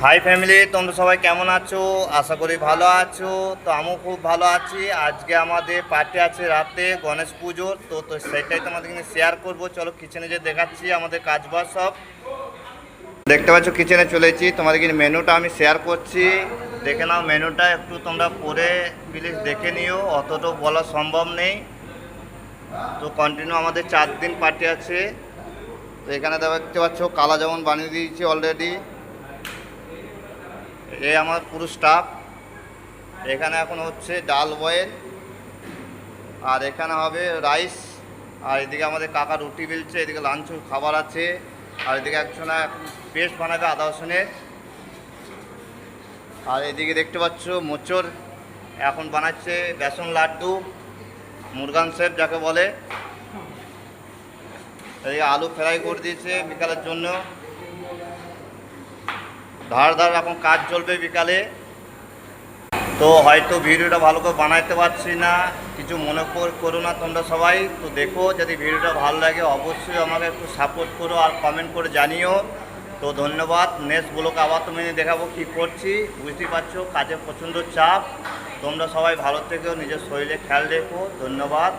High family, তোমরা সবাই কেমন আছো? আশা করি ভালো আছো। তো আমিও খুব ভালো আছি। আজকে আমাদের পার্টি আছে রাতে গণেশ পুজোর, তো সেটাই তোমাদের কিন্তু শেয়ার করবো। চলো কিচেনে যে দেখাচ্ছি আমাদের কাজবাজ সব দেখতে পাচ্ছ। কিচেনে চলেছি, তোমাদের কিন্তু মেনুটা আমি শেয়ার করছি। দেখে নাও মেনুটা, একটু তোমরা পরে প্লিজ দেখে নিও, অতটা বলা সম্ভব নেই। তো কন্টিনিউ আমাদের 4 দিন পার্টি আছে। তো এখানে দেখতে পাচ্ছ কালা যেমন বানিয়ে দিয়েছি অলরেডি। এ আমার পুরো স্টাফ। এখানে এখন হচ্ছে ডাল বয়েল, আর এখানে হবে রাইস। আর এদিকে আমাদের কাকা রুটি বেলছে, এদিকে লাঞ্চ খাবার আছে। আর এদিকে একজনা পেস্ট বানাবে আদা রসুনের। আর এদিকে দেখতে পাচ্ছ মোচর এখন বানাচ্ছে বেসন লাড্ডু, মুরগান শেপ যাকে বলে। এদিকে আলু ফ্রাই করে দিয়েছে বিকালের জন্য। ধার ধার এখন কাজ চলবে বিকালে। তো হয়তো ভিডিওটা ভালো করে বানাইতে পারছি না, কিছু মনে করো না তোমরা সবাই। তো দেখো, যদি ভিডিওটা ভালো লাগে অবশ্যই আমাকে একটু সাপোর্ট করো আর কমেন্ট করে জানিও। তো ধন্যবাদ। নেক্সট ব্লগে আবার তুমি দেখাবো কী করছি। বুঝতেই পারছো কাজে প্রচণ্ড চাপ। তোমরা সবাই ভালো থেকো, নিজের শরীরে খেয়াল রেখো। ধন্যবাদ।